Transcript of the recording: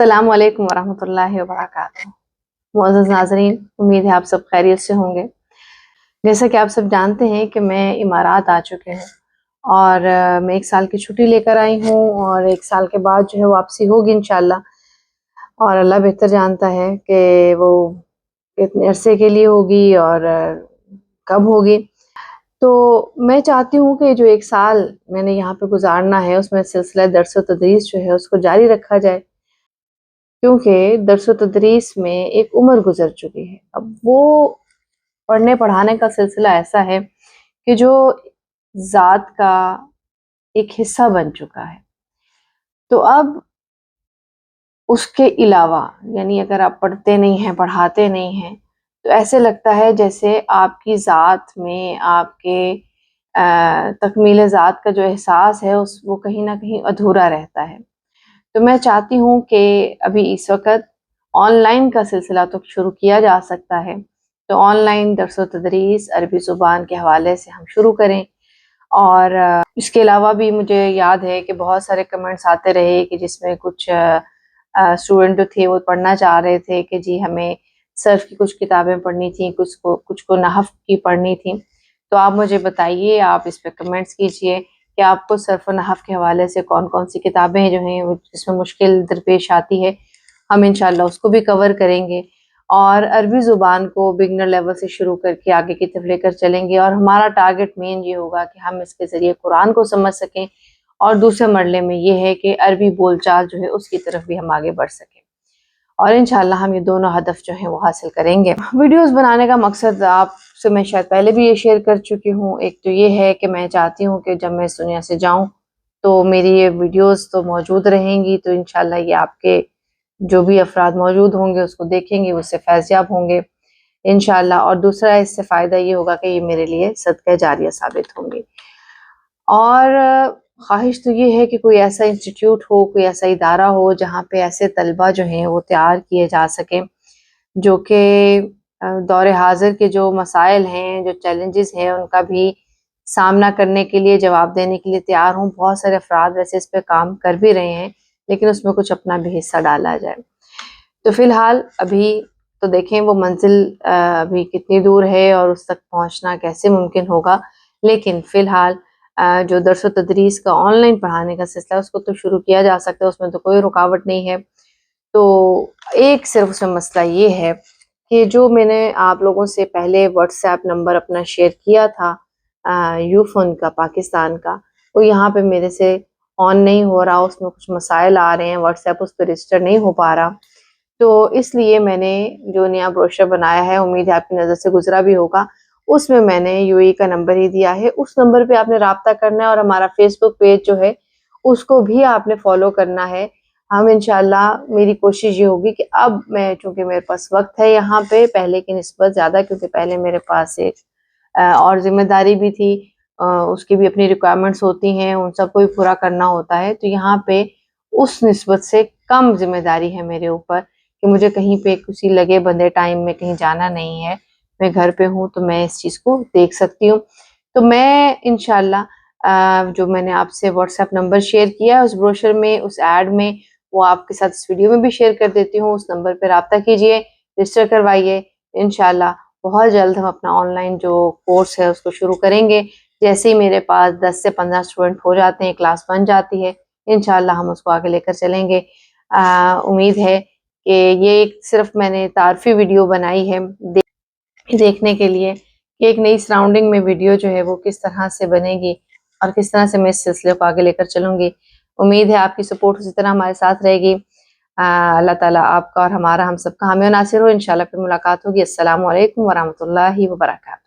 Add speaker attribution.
Speaker 1: السلام علیکم ورحمۃ اللہ وبرکاتہ۔ معزز ناظرین، امید ہے آپ سب خیریت سے ہوں گے۔ جیسا کہ آپ سب جانتے ہیں کہ میں امارات آ چکے ہوں اور میں 1 سال کی چھٹی لے کر آئی ہوں اور 1 سال کے بعد جو ہے واپسی ہوگی انشاءاللہ، اور اللہ بہتر جانتا ہے کہ وہ کتنے عرصے کے لیے ہوگی اور کب ہوگی۔ تو میں چاہتی ہوں کہ جو 1 سال میں نے یہاں پہ گزارنا ہے اس میں سلسلہ درس و تدریس جو ہے اس کو جاری رکھا جائے، کیونکہ درس و تدریس میں ایک عمر گزر چکی ہے۔ اب وہ پڑھنے پڑھانے کا سلسلہ ایسا ہے کہ جو ذات کا ایک حصہ بن چکا ہے، تو اب اس کے علاوہ یعنی اگر آپ پڑھتے نہیں ہیں، پڑھاتے نہیں ہیں، تو ایسے لگتا ہے جیسے آپ کی ذات میں آپ کے تکمیل ذات کا جو احساس ہے وہ کہیں نہ کہیں ادھورا رہتا ہے۔ تو میں چاہتی ہوں کہ ابھی اس وقت آن لائن کا سلسلہ تو شروع کیا جا سکتا ہے، تو آن لائن درس و تدریس عربی زبان کے حوالے سے ہم شروع کریں۔ اور اس کے علاوہ بھی مجھے یاد ہے کہ بہت سارے کمنٹس آتے رہے کہ جس میں کچھ اسٹوڈنٹ جو تھے وہ پڑھنا چاہ رہے تھے کہ جی ہمیں صرف کی کچھ کتابیں پڑھنی تھیں، کچھ کو نحو کی پڑھنی تھیں۔ تو آپ مجھے بتائیے، آپ اس پہ کمنٹس کیجئے کہ آپ کو صرف و نحو کے حوالے سے کون کون سی کتابیں جو ہیں جس میں مشکل درپیش آتی ہے، ہم انشاءاللہ اس کو بھی کور کریں گے، اور عربی زبان کو بگنر لیول سے شروع کر کے آگے کی طرف لے کر چلیں گے۔ اور ہمارا ٹارگٹ مین یہ ہوگا کہ ہم اس کے ذریعے قرآن کو سمجھ سکیں، اور دوسرے مرحلے میں یہ ہے کہ عربی بول چال جو ہے اس کی طرف بھی ہم آگے بڑھ سکیں، اور انشاءاللہ ہم یہ دونوں ہدف جو ہیں وہ حاصل کریں گے۔ ویڈیوز بنانے کا مقصد آپ سے میں شاید پہلے بھی یہ شیئر کر چکی ہوں۔ ایک تو یہ ہے کہ میں چاہتی ہوں کہ جب میں اس دنیا سے جاؤں تو میری یہ ویڈیوز تو موجود رہیں گی، تو انشاءاللہ یہ آپ کے جو بھی افراد موجود ہوں گے اس کو دیکھیں گے، اس سے فیض یاب ہوں گے انشاءاللہ، اور دوسرا اس سے فائدہ یہ ہوگا کہ یہ میرے لیے صدقہ جاریہ ثابت ہوں گی۔ اور خواہش تو یہ ہے کہ کوئی ایسا انسٹیٹیوٹ ہو، کوئی ایسا ادارہ ہو جہاں پہ ایسے طلبہ جو ہیں وہ تیار کیے جا سکیں جو کہ دور حاضر کے جو مسائل ہیں، جو چیلنجز ہیں، ان کا بھی سامنا کرنے کے لیے، جواب دینے کے لیے تیار ہوں۔ بہت سارے افراد ویسے اس پہ کام کر بھی رہے ہیں، لیکن اس میں کچھ اپنا بھی حصہ ڈالا جائے۔ تو فی الحال ابھی تو دیکھیں وہ منزل ابھی کتنی دور ہے اور اس تک پہنچنا کیسے ممکن ہوگا، لیکن فی الحال جو درس و تدریس کا آن لائن پڑھانے کا سلسلہ اس کو تو شروع کیا جا سکتا ہے، اس میں تو کوئی رکاوٹ نہیں ہے۔ تو ایک صرف اس میں مسئلہ یہ ہے کہ جو میں نے آپ لوگوں سے پہلے واٹس ایپ نمبر اپنا شیئر کیا تھا یوفون کا، پاکستان کا، وہ یہاں پہ میرے سے آن نہیں ہو رہا، اس میں کچھ مسائل آ رہے ہیں، واٹس ایپ اس پہ رجسٹر نہیں ہو پا رہا۔ تو اس لیے میں نے جو نیا بروشر بنایا ہے، امید ہے آپ کی نظر سے گزرا بھی ہوگا، اس میں نے یو ای کا نمبر ہی دیا ہے۔ اس نمبر پہ آپ نے رابطہ کرنا ہے، اور ہمارا فیس بک پیج جو ہے اس کو بھی آپ نے فالو کرنا ہے۔ ہم انشاءاللہ میری کوشش یہ ہوگی کہ اب میں، چونکہ میرے پاس وقت ہے یہاں پہ پہلے کی نسبت زیادہ، کیونکہ پہلے میرے پاس ایک اور ذمہ داری بھی تھی، اس کی بھی اپنی ریکوائرمنٹس ہوتی ہیں، ان سب کو بھی پورا کرنا ہوتا ہے، تو یہاں پہ اس نسبت سے کم ذمہ داری ہے میرے اوپر کہ مجھے کہیں پہ کسی لگے بندے ٹائم میں کہیں جانا نہیں ہے، میں گھر پہ ہوں تو میں اس چیز کو دیکھ سکتی ہوں۔ تو میں انشاءاللہ جو میں نے آپ سے واٹس ایپ نمبر شیئر کیا اس بروشر میں، اس ایڈ میں، وہ آپ کے ساتھ اس ویڈیو میں بھی شیئر کر دیتی ہوں۔ اس نمبر پہ رابطہ کیجئے، رجسٹر کروائیے، انشاءاللہ بہت جلد ہم اپنا آن لائن جو کورس ہے اس کو شروع کریں گے۔ جیسے ہی میرے پاس 10 سے 15 اسٹوڈنٹ ہو جاتے ہیں، کلاس بن جاتی ہے، انشاءاللہ ہم اس کو آگے لے کر چلیں گے۔ امید ہے کہ یہ ایک صرف میں نے تعارفی ویڈیو بنائی ہے دیکھنے کے لیے کہ ایک نئی سراؤنڈنگ میں ویڈیو جو ہے وہ کس طرح سے بنے گی اور کس طرح سے میں اس سلسلے کو آگے لے کر چلوں گی۔ امید ہے آپ کی سپورٹ اسی طرح ہمارے ساتھ رہے گی۔ اللہ تعالیٰ آپ کا اور ہم سب کا حامی و ناصر ہو۔ انشاءاللہ پھر ملاقات ہوگی۔ السلام علیکم ورحمۃ اللہ وبرکاتہ۔